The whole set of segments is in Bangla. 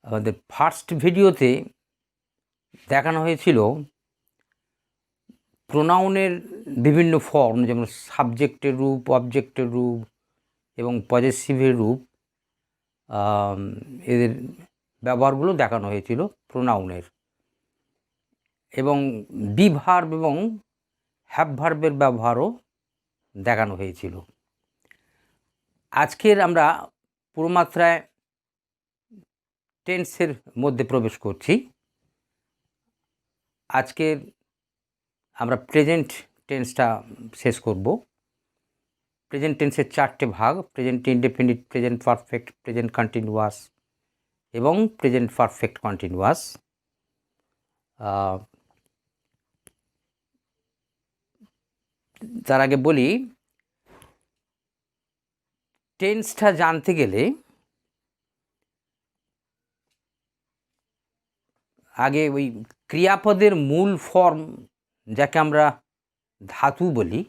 আমাদের ফার্স্ট ভিডিওতে দেখানো হয়েছিল প্রোনাউনের বিভিন্ন ফর্ম, যেমন সাবজেক্টের রূপ, অবজেক্টের রূপ এবং পজেসিভের রূপ। এদের ব্যবহারগুলো দেখানো হয়েছিল প্রোনাউনের, এবং বি ভার্ব এবং হ্যাভ ভার্বের ব্যবহারও দেখানো হয়েছিল। আজকের আমরা পুরোমাত্রায় টেন্সের মধ্যে প্রবেশ করছি। আজকের আমরা প্রেজেন্ট টেন্সটা শেষ করব। প্রেজেন্ট টেন্সের 4টে ভাগ: present indefinite, present perfect, present continuous এবং প্রেজেন্ট পারফেক্ট কন্টিনিউয়াস। তার আগে বলি, টেন্সটা জানতে গেলে আগে ওই ক্রিয়াপদের মূল ফর্ম, যাকে আমরা ধাতু বলি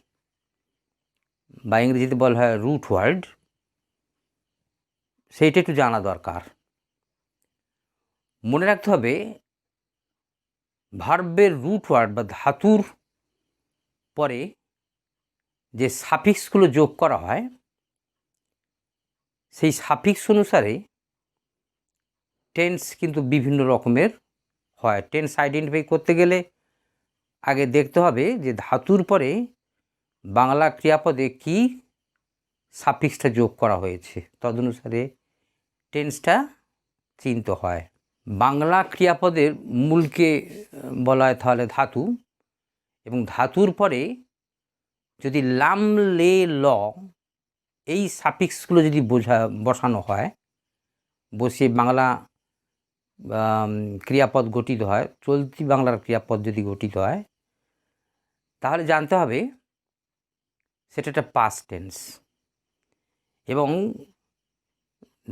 বা ইংরেজিতে বলা হয় রুট ওয়ার্ড, সেইটা একটু জানা দরকার। মনে রাখতে হবে, ভার্বের রুট ওয়ার্ড বা ধাতুর পরে যে সাফিক্সগুলো যোগ করা হয়, সেই সাফিক্স অনুসারে টেন্স কিন্তু বিভিন্ন রকমের হয়। টেন্স আইডেন্টিফাই করতে গেলে আগে দেখতে হবে যে ধাতুর পরে বাংলা ক্রিয়াপদে কি সাফিক্সটা যোগ করা হয়েছে, তদনুসারে টেন্সটা চিনতে হয়। বাংলা ক্রিয়াপদের মূলকে বলা হয় তাহলে ধাতু, এবং ধাতুর পরে যদি লাম, লে, ল এই সাফিক্সগুলো যদি বসানো হয়, বসিয়ে বাংলা ক্রিয়াপদ গঠিত হয়, চলতি বাংলার ক্রিয়াপদ যদি গঠিত হয়, তাহলে জানতে হবে সেটা একটা পাস্ট টেন্স। এবং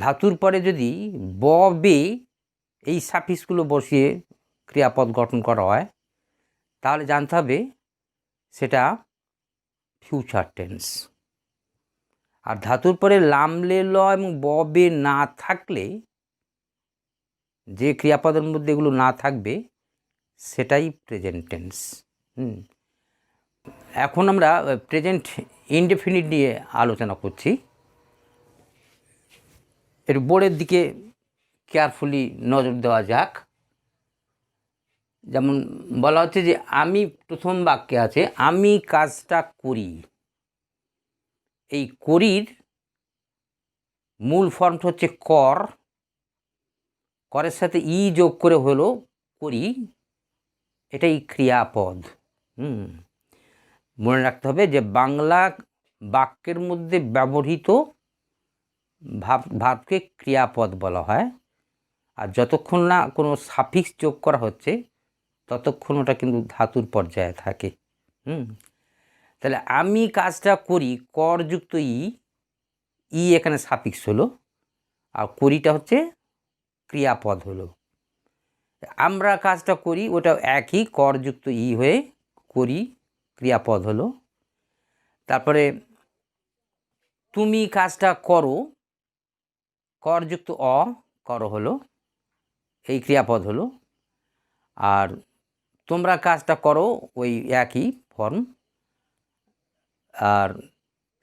ধাতুর পরে যদি ব, বে এই সাফিক্সগুলো বসিয়ে ক্রিয়াপদ গঠন করা হয়, তাহলে জানতে হবে সেটা ফিউচার টেন্স। আর ধাতুর পরে লাম, লে, ল এবং ব, বে না থাকলে, যে ক্রিয়াপদের মধ্যে এগুলো না থাকবে, সেটাই প্রেজেন্ট টেন্স। এখন আমরা প্রেজেন্ট ইনডেফিনিট নিয়ে আলোচনা করছি। এর বোর্ডের দিকে কেয়ারফুলি নজর দেওয়া যাক। যেমন বলা হচ্ছে যে আমি, প্রথম বাক্যে আছে আমি কাজটা করি। এই করির মূল ফর্মটা হচ্ছে কর, করের সাথে ই যোগ করে হলো করি, এটাই ক্রিয়াপদ। মনে রাখতে হবে যে বাংলা বাক্যের মধ্যে ব্যবহৃত ভাবকে ক্রিয়াপদ বলা হয়, আর যতক্ষণ না কোনো সাফিক্স যোগ করা হচ্ছে ততক্ষণ ওটা কিন্তু ধাতুর পর্যায়ে থাকে। তাহলে আমি কাজটা করি, করযুক্ত ই এখানে সাফিক্স হলো, আর করিটা হচ্ছে ক্রিয়াপদ হলো। আমরা কাজটা করি, ওটা একই, করযুক্ত ই হয়ে করি ক্রিয়াপদ হলো। তারপরে তুমি কাজটা করো, করযুক্ত অ, করো হলো, এই ক্রিয়াপদ হলো। আর তোমরা কাজটা করো, ওই একই ফর্ম। আর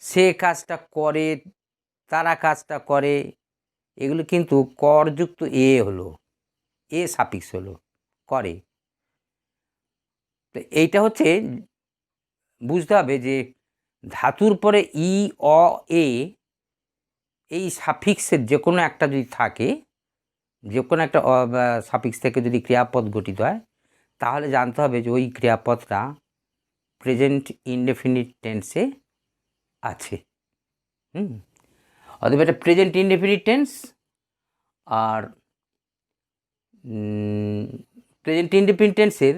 সে কাজটা করে, তারা কাজটা করে, এগুলো কিন্তু করযুক্ত এ হলো, এ সাফিক্স হলো, করে। তো এইটা হচ্ছে বুঝতে হবে যে ধাতুর পরে ই, অ, এ এই সাফিক্সের যে কোনো একটা যদি থাকে, যে কোনো একটা সাফিক্স থেকে যদি ক্রিয়াপদ গঠিত হয়, তাহলে জানতে হবে যে ওই ক্রিয়াপদটা প্রেজেন্ট ইনডেফিনিট টেন্সে আছে। অথবা এটা প্রেজেন্ট ইনডেফিনিট টেন্স। আর প্রেজেন্ট ইনডেফিনিট টেন্সের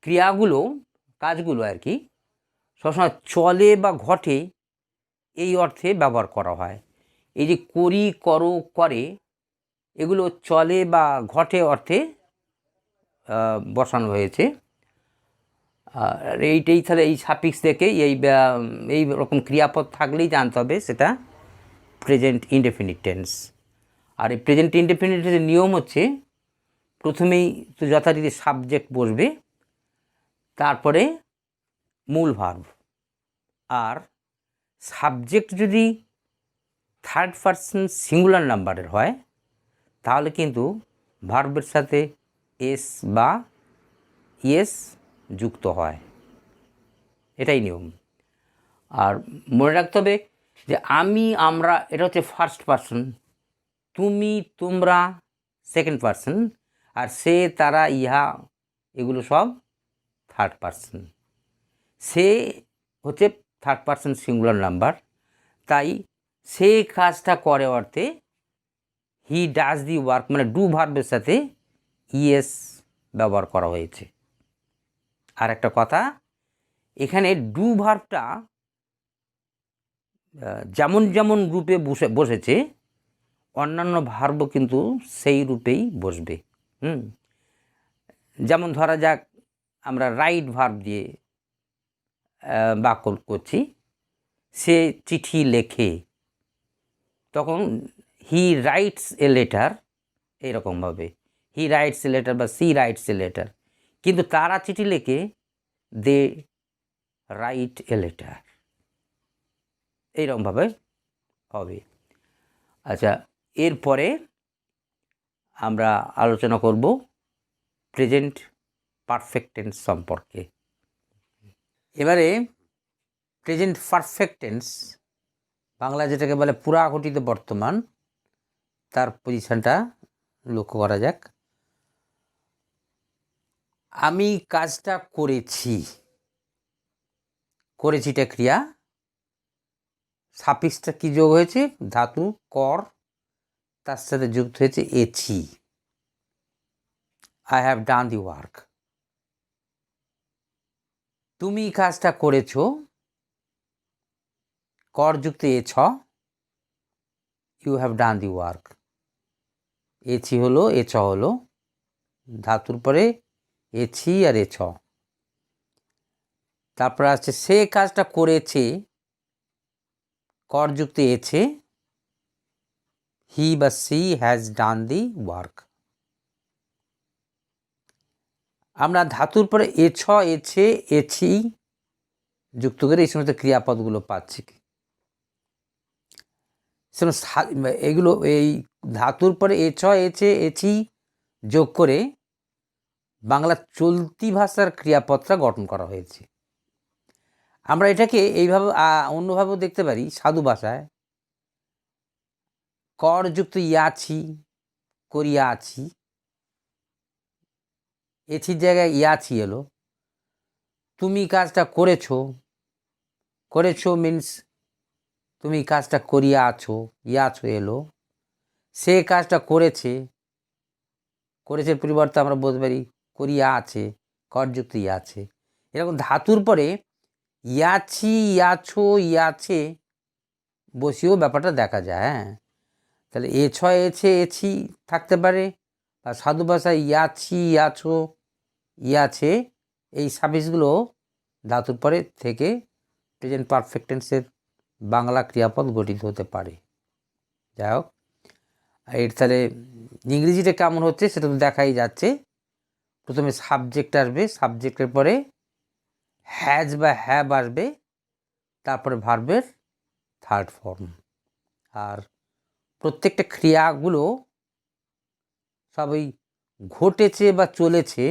ক্রিয়াগুলো, কাজগুলো আর কি, সবসময় চলে বা ঘটে এই অর্থে ব্যবহার করা হয়। এই যে করি, করো, করে, এগুলো চলে বা ঘটে অর্থে বসানো হয়েছে। আর এইটাই তাহলে এই সাফিক্স থেকে এই রকম ক্রিয়াপদ থাকলেই জানতে হবে সেটা প্রেজেন্ট ইনডেফিনিট টেন্স। আর এই প্রেজেন্ট ইনডেফিনিট টেন্সের নিয়ম হচ্ছে প্রথমেই তো যথারীতি সাবজেক্ট বসবে, তারপরে মূল ভার্ব। আর সাবজেক্ট যদি থার্ড পারসন সিঙ্গুলার নাম্বারের হয় তাহলে কিন্তু ভার্বের সাথে এস বা ইয়েস যুক্ত হয়, এটাই নিয়ম। আর মনে রাখতে হবে যে আমি, আমরা, এটা হচ্ছে ফার্স্ট পারসন, তুমি, তোমরা সেকেন্ড পারসন, আর সে, তারা, ইহা এগুলো সব থার্ড পারসন। সে হচ্ছে থার্ড পারসন সিঙ্গুলার নাম্বার, তাই সে কাজটা করে অর্থে হি ডাজ দি ওয়ার্ক, মানে ডু ভার্বের সাথে ইএস ব্যবহার করা হয়েছে। আর একটা কথা, এখানে ডু ভার্বটা যেমন যেমন রূপে বসেছে অন্যান্য ভার্বও কিন্তু সেই রূপেই বসবে। যেমন ধরা যাক আমরা রাইট ভার্ব দিয়ে বাক্য করছি, সে চিঠি লেখে, তখন হি রাইটস এ লেটার, এইরকমভাবে হি রাইটস এ লেটার বা সি রাইটস এ লেটার। কিন্তু তারা চিঠি লেখে, দে রাইট এ লেটার, এইরকমভাবে হবে। আচ্ছা, এরপরে আমরা আলোচনা করব প্রেজেন্ট পারফেক্ট টেন্স সম্পর্কে। এবারে প্রেজেন্ট পারফেক্ট টেন্স, বাংলা যেটাকে বলে পুরাঘটিত বর্তমান, তার পজিশনটা লক্ষ্য করা যাক। আমি কাজটা করেছি, করেছিটা ক্রিয়া, সাফিক্সটা কি যোগ হয়েছে, ধাতু কর, তার সাথে যুক্ত হয়েছে এছি, I have done the work. তুমি কাজটা করেছ, কর যুক্ত এছ, you have done the work. এছি হলো, এছ হলো, ধাতুর পরে এছি আর এছ। তারপরে আসছে সে কাজটা করেছে, কর যুক্ত এছে, হি বা she has done the work. আমরা ধাতুর পরে এছ, এছে, এছি যুক্ত করে এই সমস্ত ক্রিয়াপদগুলো পাচ্ছি। এগুলো এই ধাতুর পরে এছ, এছে, এছি যোগ করে বাংলা চলতি ভাষার ক্রিয়াপদটা গঠন করা হয়েছে। আমরা এটাকে এইভাবে অন্যভাবেও দেখতে পারি। সাধু ভাষায় কর যুক্ত ইয়াছি, করিয়া আছি, এছির জায়গায় ইয়াছি এলো। তুমি কাজটা করেছো, করেছো মিন্স তুমি কাজটা করিয়া আছো, ইয়াছো এলো। সে কাজটা করেছে, করেছে পরিবর্তে আমরা বলতে পারি করিয়া আছে, করযুক্ত ইয়াছে। এরকম ধাতুর পরে ইয়াছি, ইয়াছো, ইয়াছে বসিয়েও ব্যাপারটা দেখা যায়। হ্যাঁ, তাহলে এ ছয় এছে, এছি থাকতে পারে, আর সাধু ভাষায় ইয়াছি, ইয়াছো, ইয়াছে এই সাফিক্সগুলো ধাতুর পরে থেকে প্রেজেন্ট পারফেক্ট টেন্সের বাংলা ক্রিয়াপদ গঠিত হতে পারে। যাই হোক, এর তাহলে ইংরেজিটা কেমন হচ্ছে সেটা তো দেখাই যাচ্ছে। প্রথমে সাবজেক্ট আসবে, সাবজেক্টের পরে হ্যাজ বা হ্যাভ আসবে, তারপরে ভার্বের থার্ড ফর্ম। আর প্রত্যেকটা ক্রিয়াগুলো সবই ঘটেছে বা চলেছে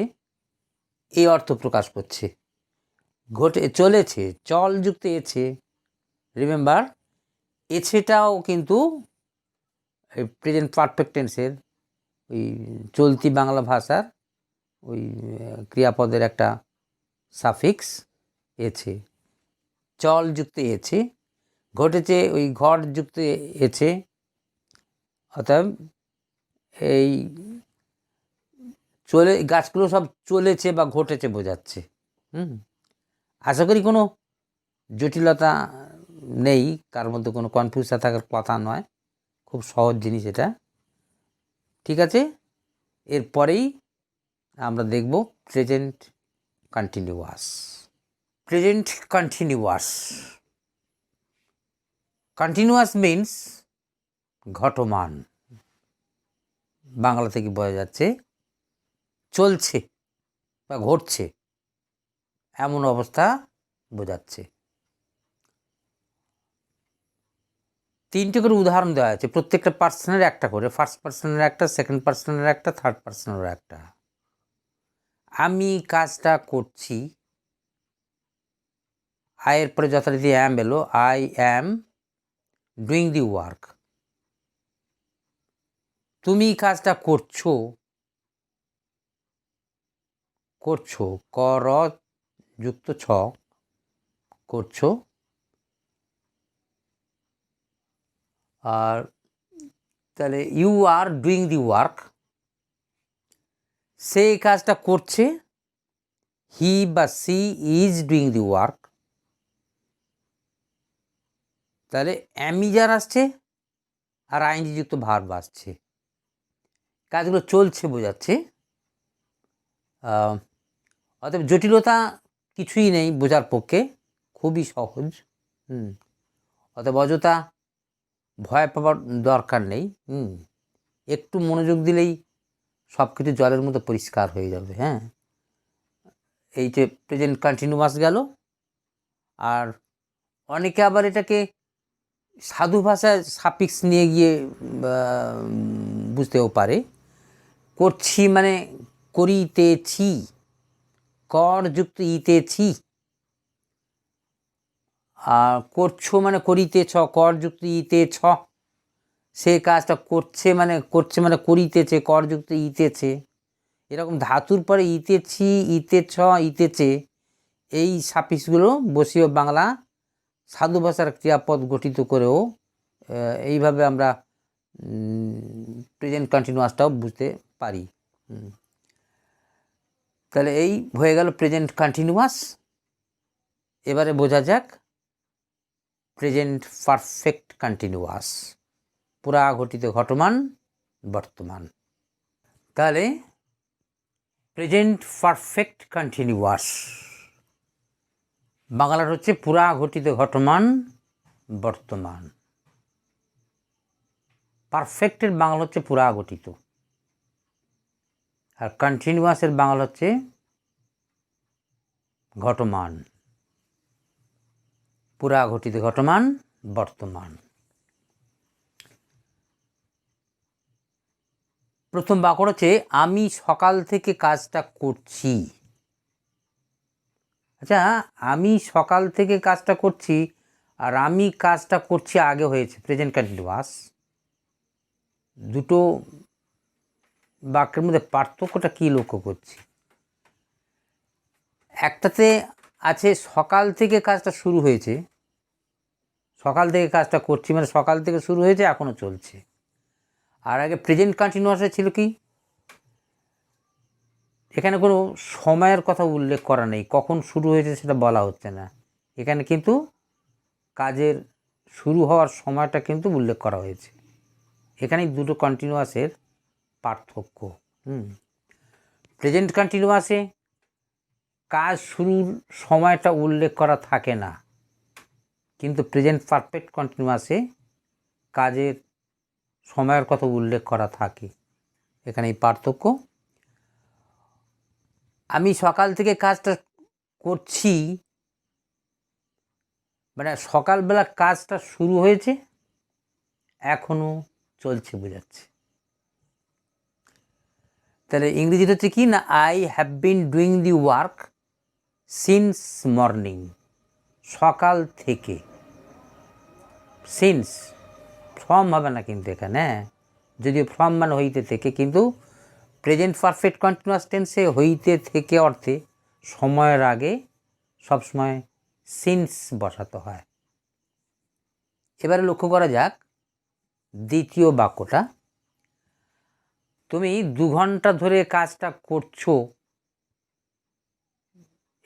এই অর্থ প্রকাশ করছে। চলেছে, চল যুক্ত এছে, রিমেম্বার এছেটাও কিন্তু প্রেজেন্ট পারফেক্ট টেন্সের ওই চলতি বাংলা ভাষার ওই ক্রিয়াপদের একটা সাফিক্স এছে। চল যুক্ত এছে, ঘটেছে ওই ঘট যুক্ত এছে, অর্থাৎ এই গাছগুলো সব চলেছে বা ঘটেছে বোঝাচ্ছে। আশা করি কোনো জটিলতা নেই, তার মধ্যে কোনো কনফিউশন থাকার কথা নয়, খুব সহজ জিনিস এটা। ঠিক আছে, এরপরেই আমরা দেখব present continuous. Present continuous, continuous means ঘটমান, বাংলা থেকে বোঝা যাচ্ছে চলছে বা ঘটছে এমন অবস্থা বোঝাচ্ছে। 3টে করে উদাহরণ দেওয়া আছে, প্রত্যেকটা পার্সনের একটা করে, ফার্স্ট পার্সনের একটা, সেকেন্ড পার্সনের একটা, থার্ড পার্সনের একটা। আমি কাজটা করছি, আয়ের পরে যথারীতি অ্যাম এলো, I am doing the work. তুমি কাজটা করছো, করছো কর যুক্ত ছ, করছো। আর তাহলে you are doing the work, সে কাজটা করছে, হি বা she is doing the work. তাহলে অ্যামিজার আসছে আর আইনজি যুক্ত ভার্ব আসছে, কাজগুলো চলছে বোঝাচ্ছে। অতএব জটিলতা কিছুই নেই বোঝার পক্ষে, খুবই সহজ। অতএব অযথা ভয় পাওয়ার দরকার নেই। একটু মনোযোগ দিলেই সব কিছু জলের মতো পরিষ্কার হয়ে যাবে। হ্যাঁ, এই যে প্রেজেন্ট কন্টিনিউয়াস গেল, আর অনেকে আবার এটাকে সাধু ভাষায় সাফিক্স নিয়ে গিয়ে বুঝতেও পারে। করছি মানে করিতেছি, কর যুক্ত ইতেছি, আর করছো মানে করিতেছ, কর যুক্ত ইতেছ। সে কাজটা করছে মানে করিতেছে, কর যুক্ত ইতেছে। এরকম ধাতুর পরে ইতেছি, ইতেছ, ইতেছে, এই সাফিক্সগুলো বসীয় বাংলা সাধু ভাষার ক্রিয়াপদ গঠিত করেও এইভাবে আমরা প্রেজেন্ট কন্টিনিউয়াসটাও বুঝতে পারি। তাহলে এই হয়ে গেল প্রেজেন্ট কন্টিনিউয়াস। এবারে বোঝা যাক প্রেজেন্ট পারফেক্ট কন্টিনিউয়াস, পুরা ঘটিত ঘটমান বর্তমান। তাহলে প্রেজেন্ট পারফেক্ট কন্টিনিউয়াস বাংলার হচ্ছে পুরা ঘটিত ঘটমান বর্তমান। পারফেক্টের বাংলা হচ্ছে পুরা ঘটিত, আর কন্টিনিউয়াসের বাংলা হচ্ছে ঘটমান, পুরা ঘটিত ঘটমান বর্তমান। প্রথম বাক্য হচ্ছে আমি সকাল থেকে কাজটা করছি। আচ্ছা, আমি সকাল থেকে কাজটা করছি আর আমি কাজটা করছি আগে হয়েছে প্রেজেন্ট কন্টিনিউয়াস। দুটো বাক্যের মধ্যে পার্থক্যটা কী লক্ষ্য করছি? একটাতে আছে সকাল থেকে কাজটা শুরু হয়েছে, সকাল থেকে কাজটা করছি মানে সকাল থেকে শুরু হয়েছে, এখনও চলছে। আর আগে প্রেজেন্ট কন্টিনিউয়াসে ছিল কি, এখানে কোনো সময়ের কথা উল্লেখ করা নেই, কখন শুরু হয়েছে সেটা বলা হচ্ছে না। এখানে কিন্তু কাজের শুরু হওয়ার সময়টা কিন্তু উল্লেখ করা হয়েছে। এখানেই দুটো কন্টিনিউয়াসের পার্থক্য। প্রেজেন্ট কন্টিনিউয়াসে কাজ শুরুর সময়টা উল্লেখ করা থাকে না, কিন্তু প্রেজেন্ট পারফেক্ট কন্টিনিউয়াসে কাজের সময়ের কথা উল্লেখ করা থাকে। এখানে এই পার্থক্য। আমি সকাল থেকে কাজটা করছি মানে সকালবেলা কাজটা শুরু হয়েছে, এখনও চলছে বোঝাচ্ছে। তাহলে ইংরেজিতে হচ্ছে কি না, I have been doing the work since morning, সকাল থেকে। সিন্স, ফ্রম হবে না কিন্তু এখানে, যদিও ফ্রম মানে হইতে থেকে, কিন্তু প্রেজেন্ট পারফেক্ট কন্টিনিউয়াস টেন্সে হইতে থেকে অর্থে সময়ের আগে সবসময় সিন্স বসাতে হয়। এবারে লক্ষ্য করা যাক দ্বিতীয় বাক্যটা। তুমি 2 ঘন্টা ধরে কাজটা করছো,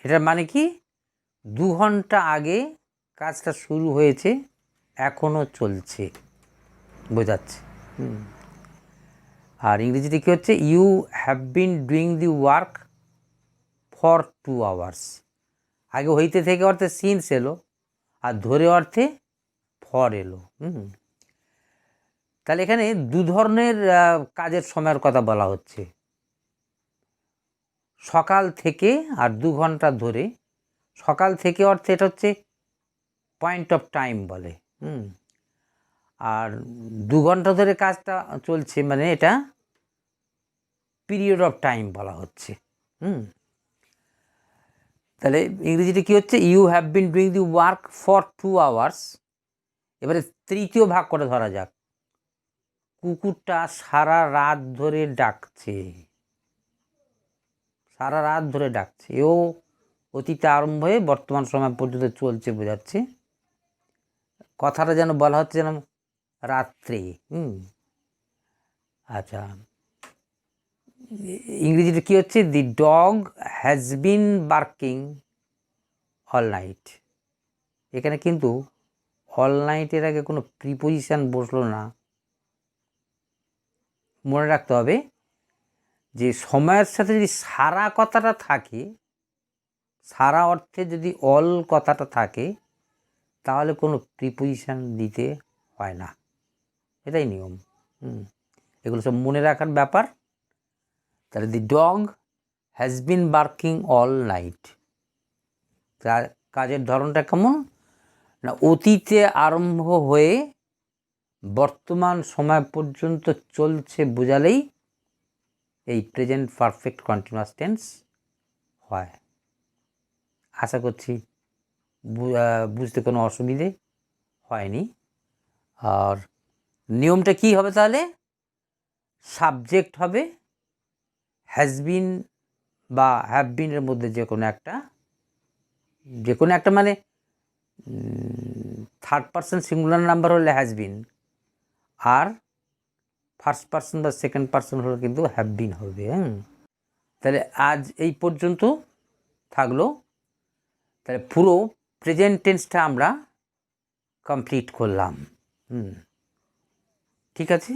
এটার মানে কি 2 ঘন্টা আগে কাজটা শুরু হয়েছে, এখনও চলছে বোঝাচ্ছে। আর ইংরেজিতে কী হচ্ছে, you have been doing the work for 2 hours. আগে হইতে থেকে অর্থে সিন্স এলো, আর ধরে অর্থে ফর এলো। তাহলে এখানে দু ধরনের কাজের সময়ের কথা বলা হচ্ছে, সকাল থেকে আর 2 ঘন্টা ধরে। সকাল থেকে অর্থে এটা হচ্ছে পয়েন্ট অফ টাইম বলে, আর 2 ঘন্টা ধরে কাজটা চলছে মানে এটা পিরিয়ড অফ টাইম বলা হচ্ছে। তাহলে ইংরেজিতে কী হচ্ছে, you have been doing the work for 2 hours. এবারে তৃতীয় ভাগ করে ধরা যাক, কুকুরটা সারা রাত ধরে ডাকছে, সারা রাত ধরে ডাকছে। এও অতীতে আরম্ভ হয়ে বর্তমান সময় পর্যন্ত চলছে বোঝাচ্ছে। কথাটা যেন বলা হচ্ছে যেন রাত্রে। আচ্ছা, ইংরেজিতে কী হচ্ছে, দি dog has been barking all night. এখানে কিন্তু অল নাইটের আগে কোনো প্রিপোজিশন বসলো না। মনে রাখতে হবে যে সময়ের সাথে যদি সারা কথাটা থাকে, সারা অর্থে যদি অল কথাটা থাকে, তাহলে কোনো প্রিপোজিশন দিতে হয় না, এটাই নিয়ম। এগুলো সব মনে রাখার ব্যাপার। তাহলে দি dog has been barking all night, তার কাজের ধরনটা কেমন না, অতীতে আরম্ভ হয়ে বর্তমান সময় পর্যন্ত চলছে বোঝালেই এই প্রেজেন্ট পারফেক্ট কন্টিনিউয়াস টেন্স হয়। আশা করছি বুঝতে কোনো অসুবিধে হয়নি। আর নিয়মটা কি হবে তাহলে, সাবজেক্ট হবে হ্যাজ বিন বা হ্যাভ বিনের মধ্যে যে কোনো একটা মানে থার্ড পারসন সিঙ্গুলার নাম্বার হলে হ্যাজ বিন, আর ফার্স্ট পারসন বা সেকেন্ড পারসন হলে কিন্তু হ্যাভ বিন হবে। তাহলে আজ এই পর্যন্ত থাকলো। তাহলে পুরো প্রেজেন্ট টেন্সটা আমরা কমপ্লিট করলাম। ঠিক আছে।